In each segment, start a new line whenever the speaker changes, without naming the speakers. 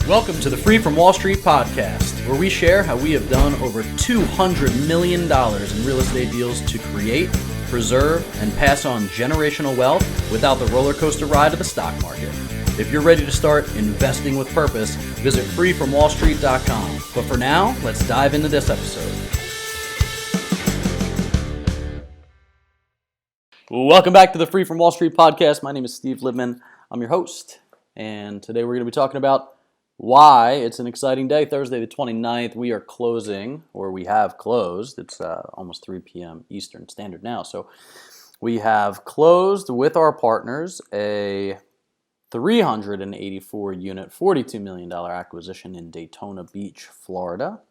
Welcome to the Free from Wall Street podcast, where we share how we have done over $200 million in real estate deals to create, preserve, and pass on generational wealth without the roller coaster ride of the stock market. If you're ready to start investing with purpose, visit freefromwallstreet.com. But for now, let's dive into this episode. Welcome back to the Free from Wall Street podcast. My name is Steve Libman. I'm your host, and today we're going to be talking about why it's an exciting day. Thursday the 29th, we are closing, or we have closed. It's almost 3 p.m. Eastern Standard now. So we have closed with our partners a 384 unit, $42 million acquisition in Daytona Beach, Florida.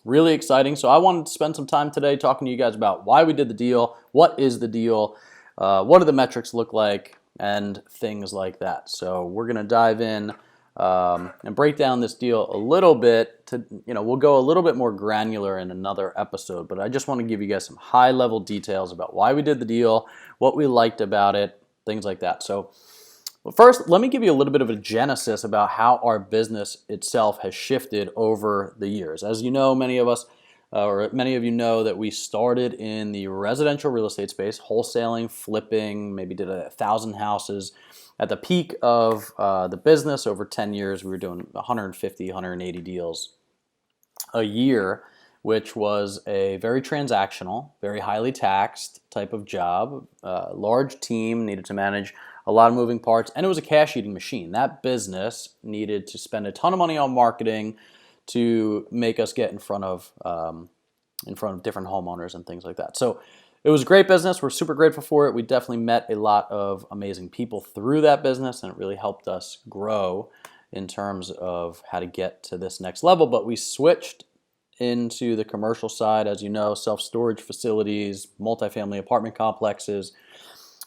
Really exciting. So I wanted to spend some time today talking to you guys about why we did the deal, what is the deal, what do the metrics look like, and things like that. So we're going to dive in and break down this deal a little bit. We'll go a little bit more granular in another episode, but I just want to give you guys some high-level details about why we did the deal, what we liked about it, things like that. So first, let me give you a little bit of a genesis about how our business itself has shifted over the years. As you know, many of you know that we started in the residential real estate space, wholesaling, flipping, maybe did 1,000 houses. At the peak of the business, over 10 years, we were doing 150, 180 deals a year, which was a very transactional, very highly taxed type of job. Large team, needed to manage a lot of moving parts, and it was a cash-eating machine. That business needed to spend a ton of money on marketing to make us get in front of different homeowners and things like that. So it was a great business. We're super grateful for it. We definitely met a lot of amazing people through that business, and it really helped us grow in terms of how to get to this next level. But we switched into the commercial side, as you know, self-storage facilities, multifamily apartment complexes.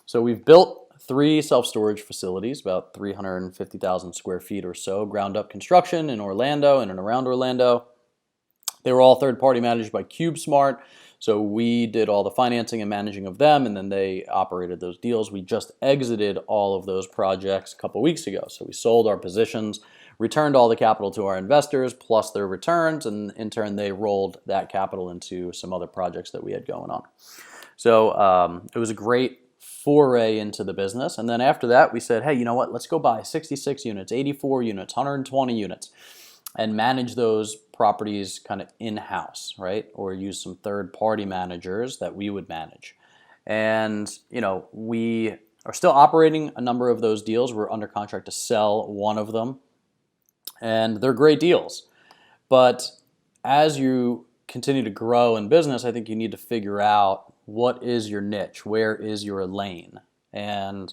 So we've built 3 self-storage facilities, about 350,000 square feet or so, ground-up construction in Orlando and around Orlando. They were all third-party managed by CubeSmart. So we did all the financing and managing of them, and then they operated those deals. We just exited all of those projects a couple weeks ago. So we sold our positions, returned all the capital to our investors, plus their returns, and in turn they rolled that capital into some other projects that we had going on. So it was a great foray into the business. And then after that, we said, hey, you know what? Let's go buy 66 units, 84 units, 120 units, and manage those properties kind of in-house, right? Or use some third-party managers that we would manage. And, we are still operating a number of those deals. We're under contract to sell one of them, and they're great deals. But as you continue to grow in business, I think you need to figure out what is your niche, where is your lane. And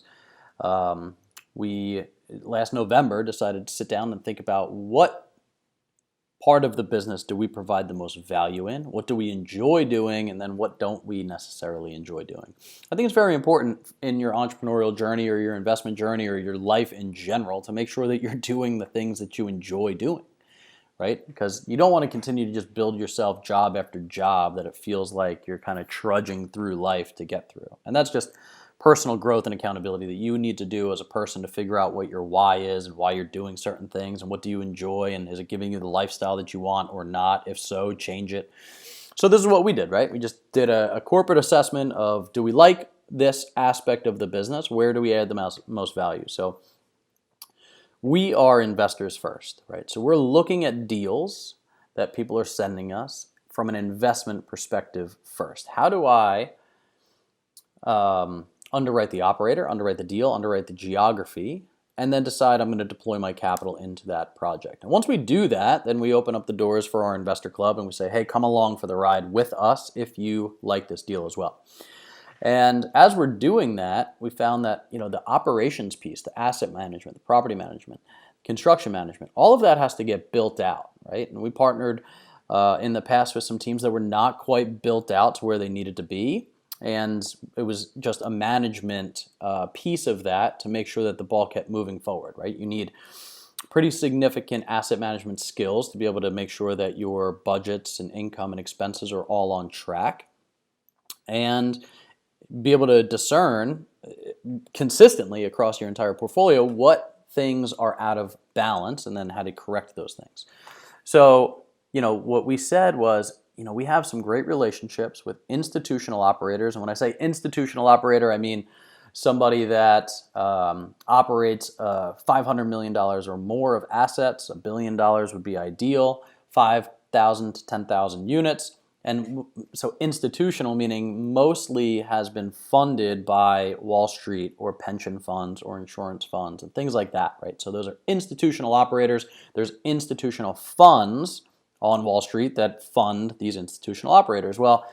we, last November, decided to sit down and think about what part of the business do we provide the most value in? What do we enjoy doing? And then what don't we necessarily enjoy doing? I think it's very important in your entrepreneurial journey or your investment journey or your life in general to make sure that you're doing the things that you enjoy doing, right? Because you don't want to continue to just build yourself job after job that it feels like you're kind of trudging through life to get through. And that's just personal growth and accountability that you need to do as a person to figure out what your why is and why you're doing certain things and what do you enjoy and is it giving you the lifestyle that you want or not? If so, change it. So this is what we did, right? We just did a corporate assessment of, do we like this aspect of the business? Where do we add the most value? So we are investors first, right? So we're looking at deals that people are sending us from an investment perspective first. How do I underwrite the operator, underwrite the deal, underwrite the geography, and then decide I'm going to deploy my capital into that project. And once we do that, then we open up the doors for our investor club and we say, hey, come along for the ride with us if you like this deal as well. And as we're doing that, we found that the operations piece, the asset management, the property management, construction management, all of that has to get built out, right? And we partnered in the past with some teams that were not quite built out to where they needed to be. And it was just a management piece of that to make sure that the ball kept moving forward, right? You need pretty significant asset management skills to be able to make sure that your budgets and income and expenses are all on track. And be able to discern consistently across your entire portfolio what things are out of balance and then how to correct those things. So, what we said was, we have some great relationships with institutional operators. And when I say institutional operator, I mean somebody that operates $500 million or more of assets. $1 billion would be ideal, 5,000 to 10,000 units. And so institutional meaning mostly has been funded by Wall Street or pension funds or insurance funds and things like that, right? So those are institutional operators. There's institutional funds on Wall Street that fund these institutional operators. Well,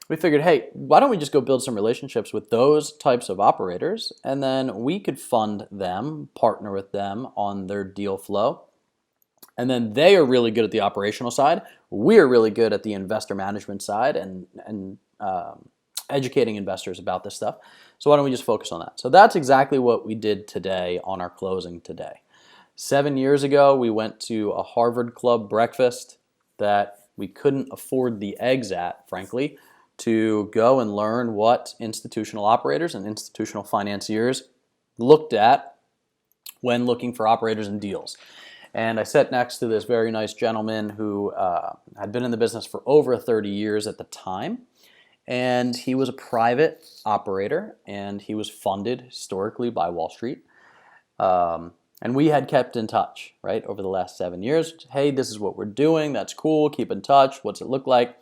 we figured, hey, why don't we just go build some relationships with those types of operators, and then we could fund them, partner with them on their deal flow. And then they are really good at the operational side. We're really good at the investor management side and educating investors about this stuff. So why don't we just focus on that? So that's exactly what we did today on our closing today. 7 years ago, we went to a Harvard Club breakfast that we couldn't afford the eggs at, frankly, to go and learn what institutional operators and institutional financiers looked at when looking for operators and deals. And I sat next to this very nice gentleman who had been in the business for over 30 years at the time. And he was a private operator, and he was funded historically by Wall Street. And we had kept in touch, right, over the last 7 years. Hey, this is what we're doing. That's cool. Keep in touch. What's it look like?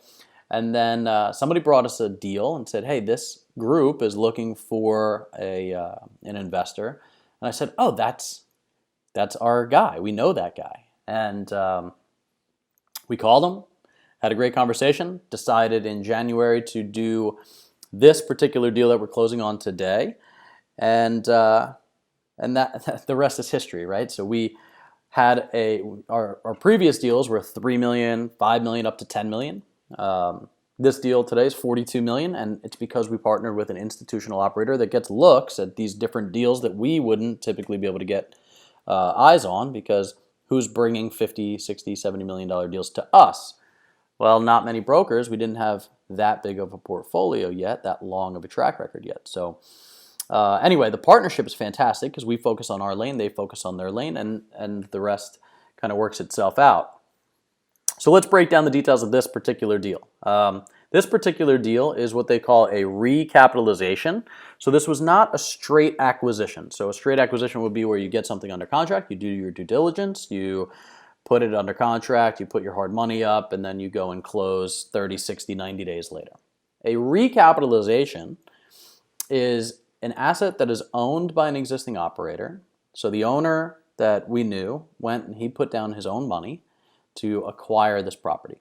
And then somebody brought us a deal and said, hey, this group is looking for an investor. And I said, oh, that's our guy. We know that guy. And we called him, had a great conversation, decided in January to do this particular deal that we're closing on today. And that the rest is history, right? So we had our previous deals were $3 million, $5 million, up to $10 million. This deal today is $42 million, and it's because we partnered with an institutional operator that gets looks at these different deals that we wouldn't typically be able to get eyes on, because who's bringing $50, $60, $70 million deals to us? Well, not many brokers. We didn't have that big of a portfolio yet, that long of a track record yet. So anyway, the partnership is fantastic because we focus on our lane, they focus on their lane, and the rest kind of works itself out. So let's break down the details of this particular deal. This particular deal is what they call a recapitalization. So this was not a straight acquisition. So a straight acquisition would be where you get something under contract, you do your due diligence, you put it under contract, you put your hard money up, and then you go and close 30, 60, 90 days later. A recapitalization is an asset that is owned by an existing operator. So the owner that we knew went and he put down his own money to acquire this property.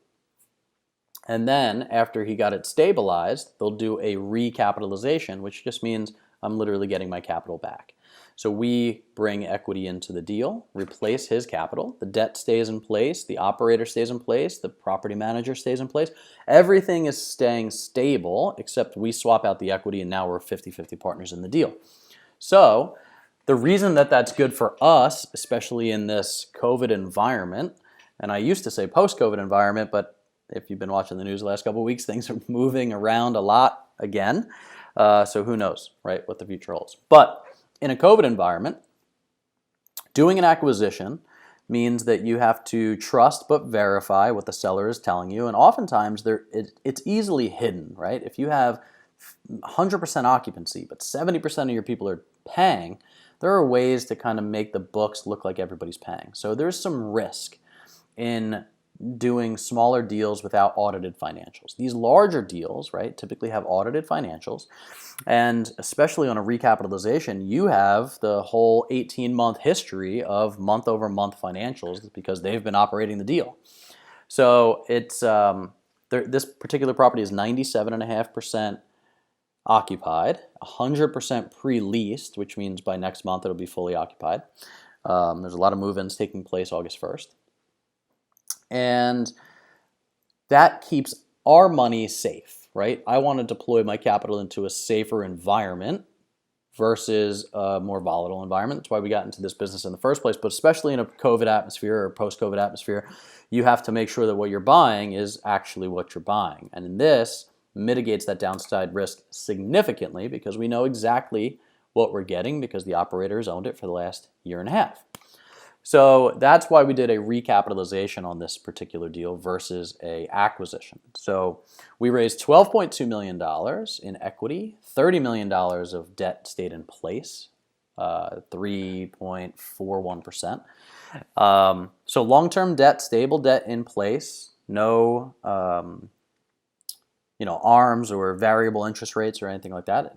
And then after he got it stabilized, they'll do a recapitalization, which just means I'm literally getting my capital back. So we bring equity into the deal, replace his capital, the debt stays in place, the operator stays in place, the property manager stays in place. Everything is staying stable except we swap out the equity and now we're 50-50 partners in the deal. So the reason that that's good for us, especially in this COVID environment, and I used to say post-COVID environment, but if you've been watching the news the last couple of weeks, things are moving around a lot again. So who knows, right, what the future holds. But in a COVID environment, doing an acquisition means that you have to trust but verify what the seller is telling you. And oftentimes it's easily hidden, right? If you have 100% occupancy, but 70% of your people are paying, there are ways to kind of make the books look like everybody's paying. So there's some risk in doing smaller deals without audited financials. These larger deals, right, typically have audited financials, and especially on a recapitalization, you have the whole 18-month history of month-over-month financials because they've been operating the deal. So it's this particular property is 97.5% occupied, 100% pre-leased, which means by next month it'll be fully occupied. There's a lot of move-ins taking place August 1st. And that keeps our money safe, right? I want to deploy my capital into a safer environment versus a more volatile environment. That's why we got into this business in the first place. But especially in a COVID atmosphere or post-COVID atmosphere, you have to make sure that what you're buying is actually what you're buying. And in this, mitigates that downside risk significantly because we know exactly what we're getting because the operators owned it for the last year and a half. So that's why we did a recapitalization on this particular deal versus a acquisition. So we raised $12.2 million in equity, $30 million of debt stayed in place, 3.41%. So long-term debt, stable debt in place, no arms or variable interest rates or anything like that.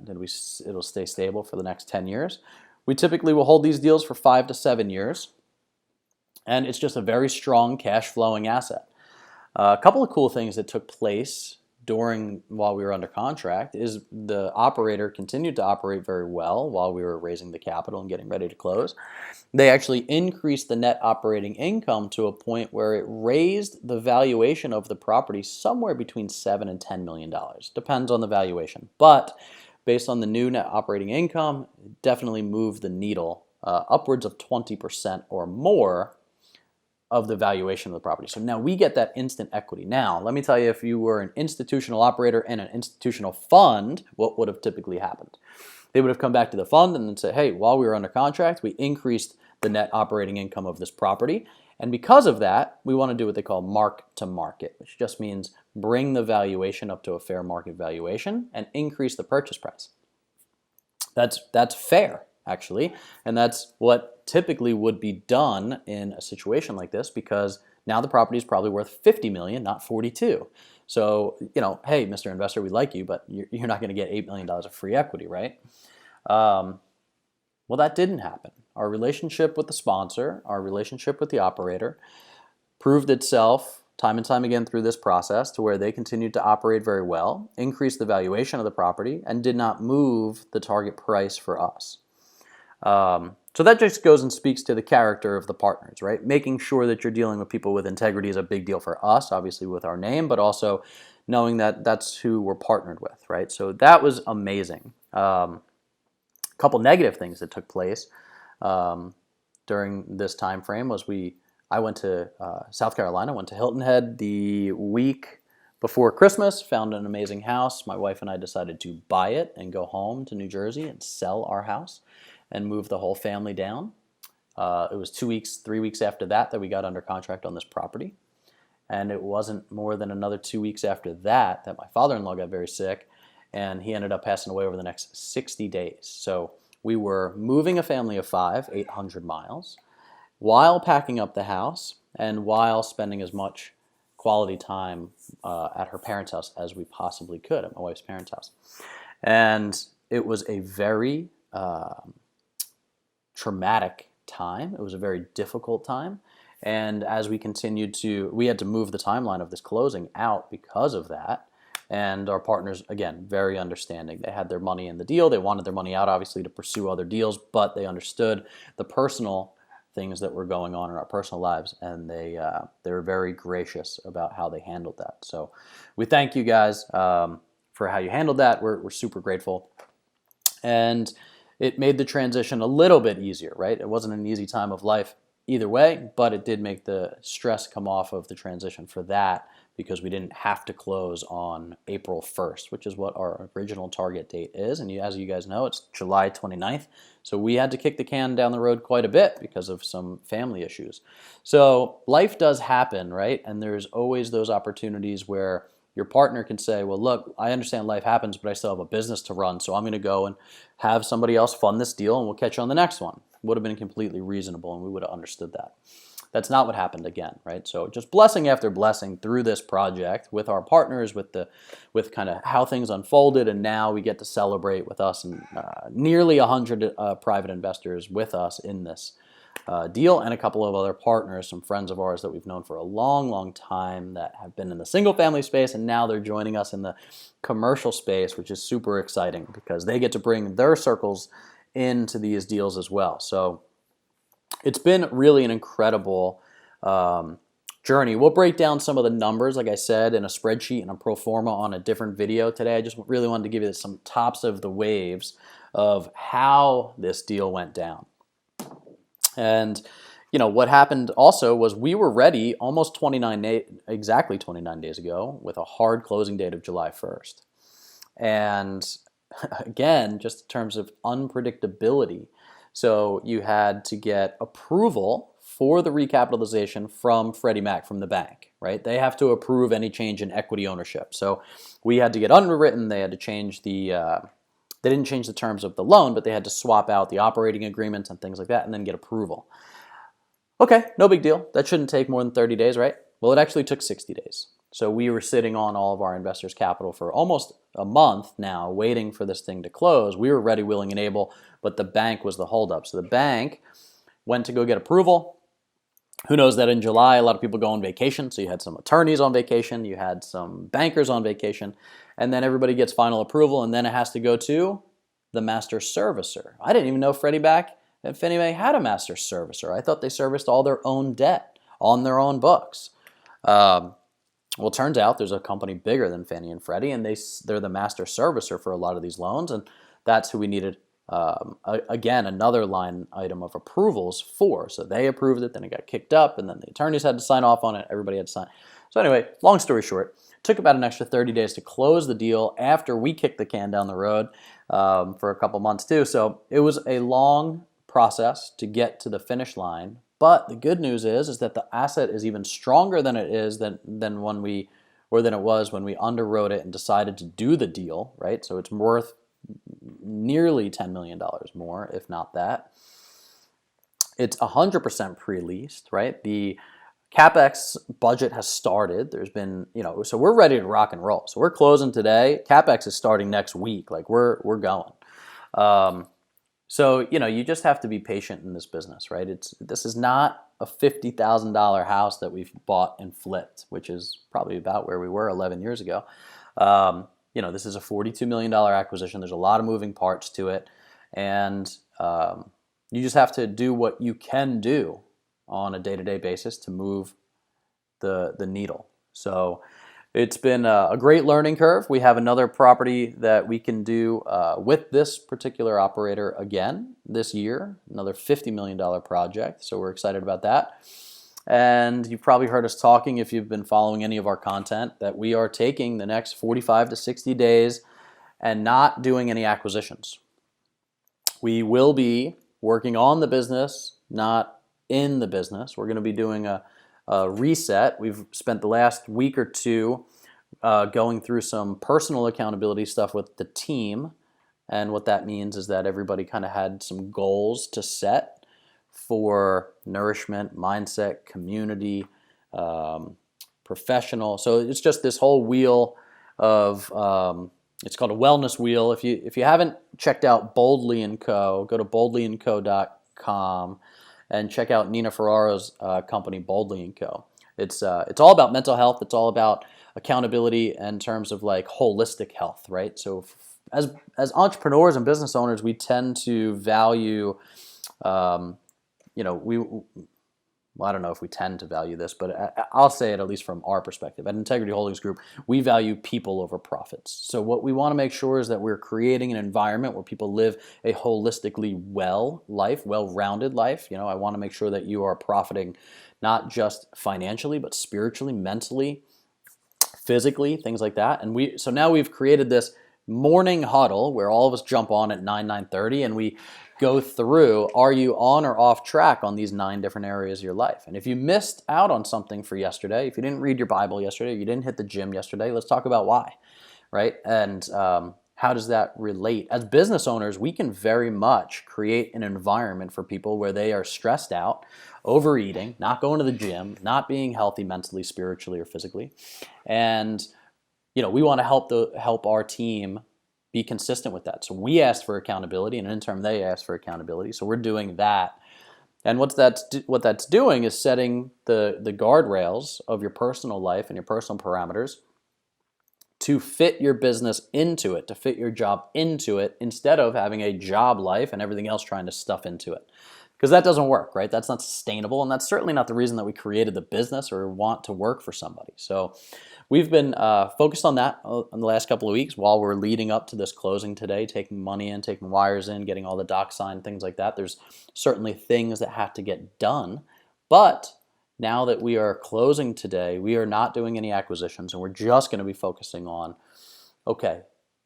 It'll stay stable for the next 10 years. We typically will hold these deals for 5 to 7 years. And it's just a very strong cash flowing asset. A couple of cool things that took place while we were under contract is the operator continued to operate very well while we were raising the capital and getting ready to close. They actually increased the net operating income to a point where it raised the valuation of the property somewhere between $7 and $10 million. Depends on the valuation. But based on the new net operating income, it definitely moved the needle upwards of 20% or more of the valuation of the property. So now we get that instant equity. Now, let me tell you, if you were an institutional operator and an institutional fund, what would have typically happened? They would have come back to the fund and then say, hey, while we were under contract, we increased the net operating income of this property. And because of that, we want to do what they call mark to market, which just means bring the valuation up to a fair market valuation and increase the purchase price. That's fair, actually, and that's what typically would be done in a situation like this, because now the property is probably worth $50 million, not $42. So, hey, Mr. Investor, we like you, but you're not going to get $8 million of free equity, right? Well, that didn't happen. Our relationship with the sponsor, our relationship with the operator proved itself time and time again through this process to where they continued to operate very well, increased the valuation of the property, and did not move the target price for us. So that just goes and speaks to the character of the partners, right? Making sure that you're dealing with people with integrity is a big deal for us, obviously with our name, but also knowing that that's who we're partnered with, right? So that was amazing. A couple negative things that took place during this time frame was I went to South Carolina, went to Hilton Head the week before Christmas, found an amazing house. My wife and I decided to buy it and go home to New Jersey and sell our house and move the whole family down. It was 3 weeks after that we got under contract on this property. And it wasn't more than another 2 weeks after that my father-in-law got very sick, and he ended up passing away over the next 60 days. So we were moving a family of 5, 800 miles, while packing up the house and while spending as much quality time at her parents' house as we possibly could, at my wife's parents' house. And it was a very traumatic time. It was a very difficult time. And as we continued we had to move the timeline of this closing out because of that. And our partners, again, very understanding. They had their money in the deal. They wanted their money out, obviously, to pursue other deals, but they understood the personal things that were going on in our personal lives, and they were very gracious about how they handled that. So we thank you guys for how you handled that. We're super grateful. And it made the transition a little bit easier, right? It wasn't an easy time of life either way, but it did make the stress come off of the transition for that, because we didn't have to close on April 1st, which is what our original target date is. And as you guys know, it's July 29th. So we had to kick the can down the road quite a bit because of some family issues. So life does happen, right? And there's always those opportunities where your partner can say, well, look, I understand life happens, but I still have a business to run, so I'm going to go and have somebody else fund this deal, and we'll catch you on the next one. Would have been completely reasonable, and we would have understood that. That's not what happened again, right? So just blessing after blessing through this project with our partners, with kind of how things unfolded, and now we get to celebrate with us and nearly 100 private investors with us in this deal, and a couple of other partners, some friends of ours that we've known for a long, long time that have been in the single family space, and now they're joining us in the commercial space, which is super exciting because they get to bring their circles into these deals as well. So it's been really an incredible journey. We'll break down some of the numbers, like I said, in a spreadsheet and a pro forma on a different video today. I just really wanted to give you some tops of the waves of how this deal went down. And what happened also was we were ready almost exactly 29 days ago with a hard closing date of July 1st. And again, just in terms of unpredictability. So you had to get approval for the recapitalization from Freddie Mac, from the bank, right? They have to approve any change in equity ownership. So we had to get underwritten. They had to change they didn't change the terms of the loan, but they had to swap out the operating agreements and things like that and then get approval. Okay, no big deal. That shouldn't take more than 30 days, right? Well, it actually took 60 days. So we were sitting on all of our investors' capital for almost a month now, waiting for this thing to close. We were ready, willing, and able, but the bank was the holdup. So the bank went to go get approval. Who knows that in July, a lot of people go on vacation. So you had some attorneys on vacation, you had some bankers on vacation, and then everybody gets final approval, and then it has to go to the master servicer. I didn't even know Freddie Mac and Fannie Mae had a master servicer. I thought they serviced all their own debt on their own books. Well, it turns out there's a company bigger than Fannie and Freddie, and they're the master servicer for a lot of these loans, and that's who we needed, again, another line item of approvals for. So they approved it, then it got kicked up, and then the attorneys had to sign off on it. Everybody had to sign. So anyway, long story short, it took about an extra 30 days to close the deal after we kicked the can down the road for a couple months too. So it was a long process to get to the finish line. But the good news is that the asset is even stronger than it is than it was when we underwrote it and decided to do the deal, right? So it's worth nearly $10 million more, if not that. It's 100% pre-leased, right? The CapEx budget has started. There's been, so we're ready to rock and roll. So we're closing today. CapEx is starting next week. Like we're going. So, you just have to be patient in this business, right? This is not a $50,000 house that we've bought and flipped, which is probably about where we were 11 years ago. This is a $42 million acquisition. There's a lot of moving parts to it. And you just have to do what you can do on a day-to-day basis to move the needle. So it's been a great learning curve. We have another property that we can do with this particular operator again this year, another $50 million project. So we're excited about that. And you've probably heard us talking, if you've been following any of our content, that we are taking the next 45 to 60 days and not doing any acquisitions. We will be working on the business, not in the business. We're going to be doing a reset. We've spent the last week or two going through some personal accountability stuff with the team. And what that means is that everybody kind of had some goals to set for nourishment, mindset, community, professional. So it's just this whole wheel of, it's called a wellness wheel. If you haven't checked out Boldly & Co., go to boldlyandco.com and check out Nina Ferraro's company, Boldly & Co. It's all about mental health. It's all about accountability in terms of like holistic health, right? So as entrepreneurs and business owners, we tend to value, I don't know if we tend to value this, but I'll say it at least from our perspective. At Integrity Holdings Group, we value people over profits. So what we want to make sure is that we're creating an environment where people live a holistically well-rounded life. I want to make sure that you are profiting not just financially, but spiritually, mentally, physically, things like that. And so now we've created this morning huddle where all of us jump on at 9:30, and we go through, are you on or off track on these 9 different areas of your life? And if you missed out on something for yesterday, if you didn't read your Bible yesterday, you didn't hit the gym yesterday, let's talk about why, right? And how does that relate? As business owners, we can very much create an environment for people where they are stressed out, overeating, not going to the gym, not being healthy mentally, spiritually, or physically. And we want to help our team be consistent with that. So we asked for accountability, and in turn they asked for accountability. So we're doing that. And what that's doing is setting the guardrails of your personal life and your personal parameters to fit your business into it, to fit your job into it, instead of having a job life and everything else trying to stuff into it. Because that doesn't work, right? That's not sustainable, and that's certainly not the reason that we created the business or want to work for somebody. So we've been focused on that in the last couple of weeks while we're leading up to this closing today, taking money in, taking wires in, getting all the docs signed, things like that. There's certainly things that have to get done, but now that we are closing today, we are not doing any acquisitions, and we're just going to be focusing on, okay,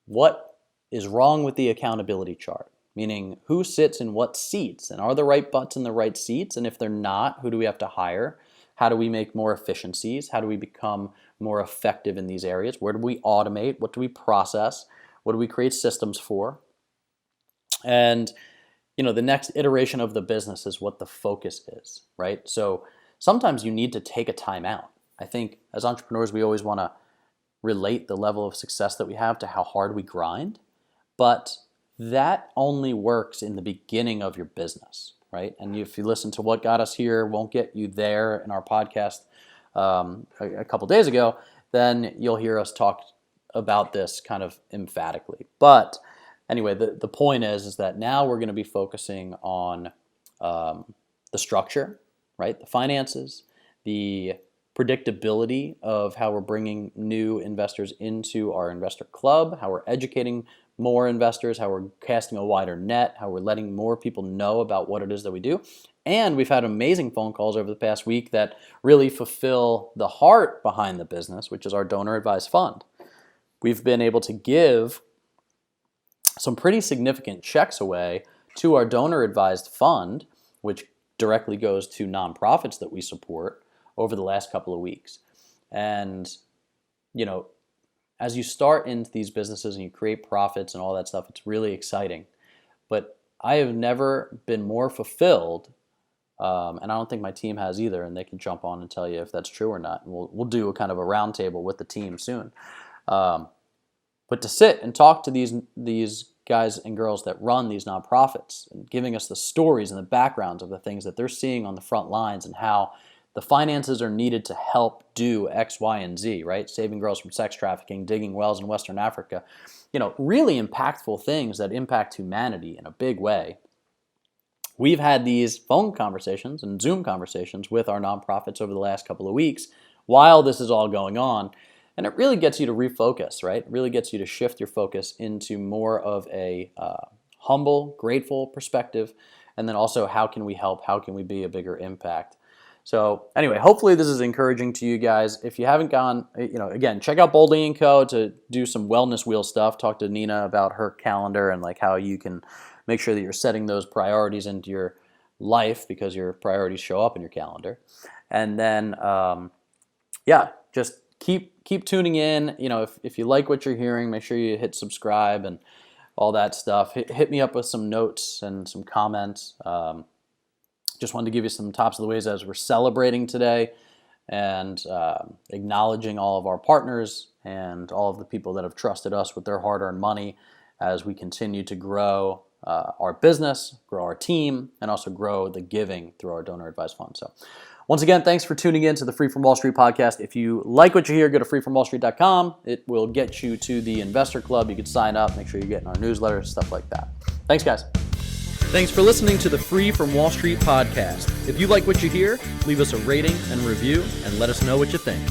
what is wrong with the accountability chart, meaning who sits in what seats, and are the right butts in the right seats, and if they're not, who do we have to hire? How do we make more efficiencies? How do we become more effective in these areas? Where do we automate? What do we process? What do we create systems for? And the next iteration of the business is what the focus is, right? So sometimes you need to take a time out. I think as entrepreneurs, we always want to relate the level of success that we have to how hard we grind, but that only works in the beginning of your business, right? And if you listen to What Got Us Here won't get you there in our podcast a couple days ago, then you'll hear us talk about this kind of emphatically. But anyway, the point is that now we're going to be focusing on the structure, right? The finances, the predictability of how we're bringing new investors into our investor club, how we're educating more investors, how we're casting a wider net, how we're letting more people know about what it is that we do. And we've had amazing phone calls over the past week that really fulfill the heart behind the business, which is our donor advised fund. We've been able to give some pretty significant checks away to our donor advised fund, which directly goes to nonprofits that we support over the last couple of weeks. And, as you start into these businesses and you create profits and all that stuff, it's really exciting. But I have never been more fulfilled, and I don't think my team has either, and they can jump on and tell you if that's true or not. And we'll do a kind of a roundtable with the team soon. But to sit and talk to these guys and girls that run these nonprofits and giving us the stories and the backgrounds of the things that they're seeing on the front lines and how the finances are needed to help do X, Y, and Z, right? Saving girls from sex trafficking, digging wells in Western Africa, really impactful things that impact humanity in a big way. We've had these phone conversations and Zoom conversations with our nonprofits over the last couple of weeks while this is all going on. And it really gets you to refocus, right? It really gets you to shift your focus into more of a humble, grateful perspective. And then also, how can we help? How can we be a bigger impact? So anyway, hopefully this is encouraging to you guys. If you haven't gone, again, check out Boldly & Co. to do some wellness wheel stuff. Talk to Nina about her calendar and like how you can make sure that you're setting those priorities into your life, because your priorities show up in your calendar. And then, just keep tuning in. If you like what you're hearing, make sure you hit subscribe and all that stuff. Hit me up with some notes and some comments. Just wanted to give you some tops of the ways as we're celebrating today and acknowledging all of our partners and all of the people that have trusted us with their hard-earned money as we continue to grow our business, grow our team, and also grow the giving through our donor advised fund. So once again, thanks for tuning in to the Free from Wall Street podcast. If you like what you hear, go to freefromwallstreet.com. It will get you to the investor club. You can sign up, make sure you get in our newsletter, stuff like that. Thanks, guys. Thanks for listening to the Free from Wall Street podcast. If you like what you hear, leave us a rating and review and let us know what you think.